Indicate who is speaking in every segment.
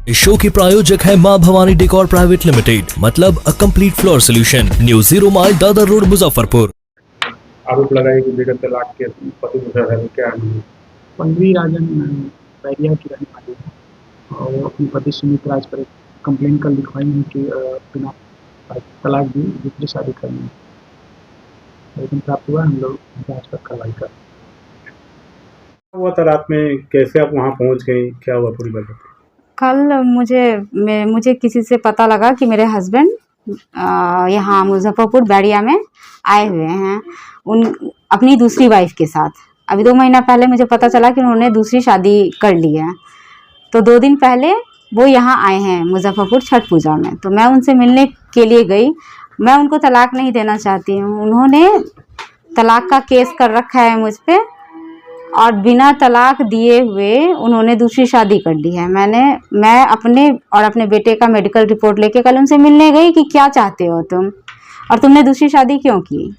Speaker 1: इस शो की प्रायोजक है मां भवानी डेकोर प्राइवेट लिमिटेड, मतलब a complete floor solution, new 0 mile Dadar road Muzaffarpur.
Speaker 2: आरोप लगाए कि बेगम तलाक के पति मुजर है, क्या है?
Speaker 3: पल्लवी राजन बैरिया की रहने वाली है और वो अपने पति सुमित राज पर कंप्लेन कल लिखवाई है कि बिना तलाक दी दूसरी शादी करनी है। लेकिन प्राप्त हुआ, हम लोग जांच पर कार्रवाई कर।
Speaker 2: हुआ था रात में, कैसे आप वहां पहुंच गई, क्या हुआ पूरी बात?
Speaker 4: कल मुझे किसी से पता लगा कि मेरे हस्बैंड यहाँ मुजफ्फरपुर बैरिया में आए हुए हैं अपनी दूसरी वाइफ के साथ। अभी 2 महीना पहले मुझे पता चला कि उन्होंने दूसरी शादी कर ली है। तो 2 दिन पहले वो यहाँ आए हैं मुजफ्फरपुर छठ पूजा में। तो मैं उनसे मिलने के लिए गई। मैं उनको तलाक नहीं देना चाहती हूँ। उन्होंने तलाक का केस कर रखा है मुझ पे और बिना तलाक दिए हुए उन्होंने दूसरी शादी कर ली है। मैं अपने बेटे का मेडिकल रिपोर्ट लेके कल उनसे मिलने गई कि क्या चाहते हो तुम और तुमने दूसरी शादी क्यों की।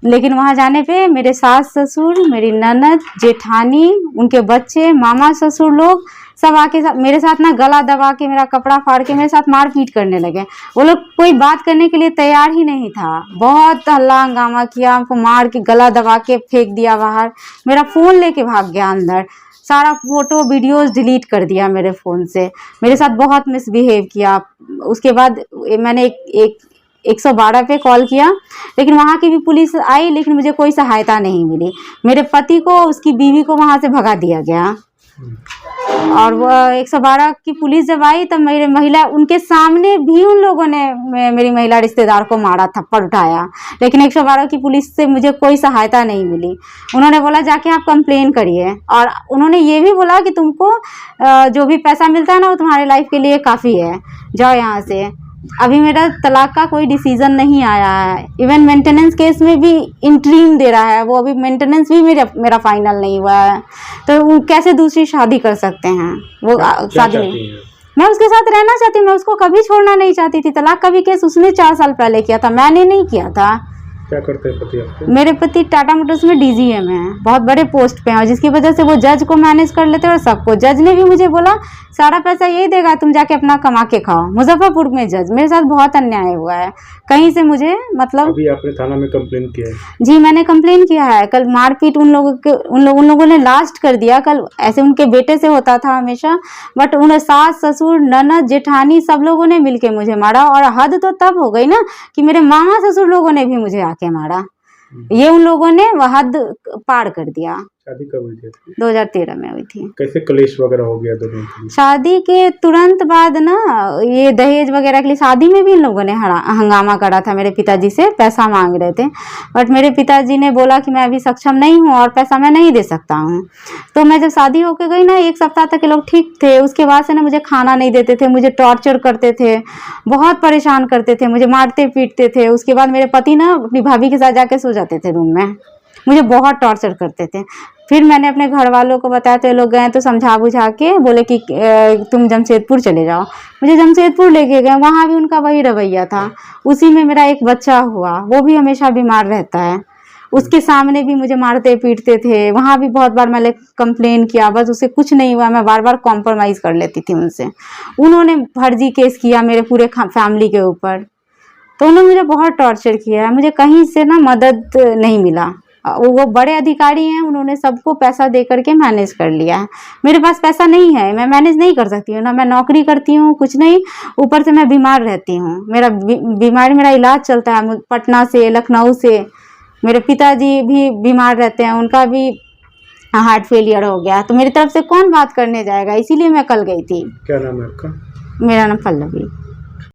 Speaker 4: लेकिन वहाँ जाने पे मेरे सास ससुर, मेरी ननद, जेठानी, उनके बच्चे, मामा ससुर लोग सब आके मेरे साथ ना गला दबा के, मेरा कपड़ा फाड़ के मेरे साथ मारपीट करने लगे। वो लोग कोई बात करने के लिए तैयार ही नहीं था। बहुत हल्ला हंगामा किया, हमको मार के गला दबा के फेंक दिया बाहर। मेरा फ़ोन लेके भाग गया अंदर। सारा फोटो वीडियोस डिलीट कर दिया मेरे फ़ोन से। मेरे साथ बहुत मिसबिहेव किया। उसके बाद मैंने 112 पे कॉल किया, लेकिन वहाँ की भी पुलिस आई, लेकिन मुझे कोई सहायता नहीं मिली। मेरे पति को, उसकी बीवी को वहाँ से भगा दिया गया। और वो 112 की पुलिस जब आई तब मेरे महिला, उनके सामने भी उन लोगों ने मेरी महिला रिश्तेदार को मारा, थप्पड़ उठाया। लेकिन 112 की पुलिस से मुझे कोई सहायता नहीं मिली। उन्होंने बोला जाके आप कंप्लेन करिए, और उन्होंने ये भी बोला कि तुमको जो भी पैसा मिलता है ना वो तुम्हारे लाइफ के लिए काफ़ी है, जाओ यहाँ से। अभी मेरा तलाक का कोई डिसीजन नहीं आया है। इवन मेंटेनेंस केस में भी इंटरिम दे रहा है वो, अभी मेंटेनेंस भी मेरा फाइनल नहीं हुआ है। तो वो कैसे दूसरी शादी कर सकते हैं? वो शादी नहीं, मैं उसके साथ रहना चाहती हूँ। मैं उसको कभी छोड़ना नहीं चाहती थी। तलाक का भी केस उसने 4 साल पहले किया था, मैंने नहीं किया था।
Speaker 2: क्या करते हैं पति आपके?
Speaker 4: मेरे पति टाटा मोटर्स में डीजीएम है, बहुत बड़े पोस्ट पे हैं, और जिसकी वजह से वो जज को मैनेज कर लेते हैं और सबको। जज ने भी मुझे बोला सारा पैसा यही देगा, तुम जाके अपना कमा के खाओ। मुजफ्फरपुर में जज, मेरे साथ बहुत अन्याय हुआ है। कहीं से मुझे मतलब।
Speaker 2: अभी आपने थाना में कंप्लेन किया है?
Speaker 4: जी, मैंने कंप्लेन किया है। कल मारपीट उन लोगों ने लास्ट कर दिया। कल ऐसे उनके बेटे से होता था हमेशा, बट उन्हें सास ससुर, ननद, जेठानी सब लोगों ने मिलके मुझे मारा। और हद तो तब हो गई ना कि मेरे मामा ससुर लोगों ने भी मुझे आके मारा। ये उन लोगों ने वह हद पार कर दिया।
Speaker 2: शादी कब हुई थी?
Speaker 4: 2013 में हुई थी।
Speaker 2: कैसे क्लेश वगैरह हो गया दोनों की?
Speaker 4: शादी के तुरंत बाद ना ये दहेज वगैरह के लिए शादी में भी इन लोगों ने हंगामा करा था। मेरे पिताजी से पैसा मांग रहे थे, बट मेरे पिताजी ने बोला कि मैं अभी सक्षम नहीं हूँ और पैसा मैं नहीं दे सकता हूँ। तो मैं जब शादी होके गई ना, 1 सप्ताह तक ये लोग ठीक थे। उसके बाद से ना मुझे खाना नहीं देते थे, मुझे टॉर्चर करते थे, बहुत परेशान करते थे, मुझे मारते पीटते थे। उसके बाद मेरे पति ना अपनी भाभी के साथ जाके सो जाते थे रूम में, मुझे बहुत टॉर्चर करते थे। फिर मैंने अपने घर वालों को बताया, तो ये लोग गए तो समझा बुझा के बोले कि तुम जमशेदपुर चले जाओ। मुझे जमशेदपुर लेके गए, वहाँ भी उनका वही रवैया था। उसी में मेरा एक बच्चा हुआ, वो भी हमेशा बीमार रहता है। उसके सामने भी मुझे मारते पीटते थे। वहाँ भी बहुत बार मैंने कंप्लेन किया, बस उससे कुछ नहीं हुआ। मैं बार बार कॉम्प्रोमाइज़ कर लेती थी उनसे। उन्होंने फर्जी केस किया मेरे पूरे फैमिली के ऊपर। तो उन्होंने मुझे बहुत टॉर्चर किया है। मुझे कहीं से ना मदद नहीं मिला। वो बड़े अधिकारी हैं, उन्होंने सबको पैसा दे करके मैनेज कर लिया है। मेरे पास पैसा नहीं है, मैं मैनेज नहीं कर सकती हूँ ना। मैं नौकरी करती हूँ, कुछ नहीं, ऊपर से मैं बीमार रहती हूँ। मेरा इलाज चलता है पटना से, लखनऊ से। मेरे पिताजी भी बीमार रहते हैं, उनका भी हार्ट फेलियर हो गया। तो मेरी तरफ से कौन बात करने जाएगा, इसीलिए मैं कल गई थी।
Speaker 2: क्या नाम है आपका?
Speaker 4: मेरा नाम पल्लवी।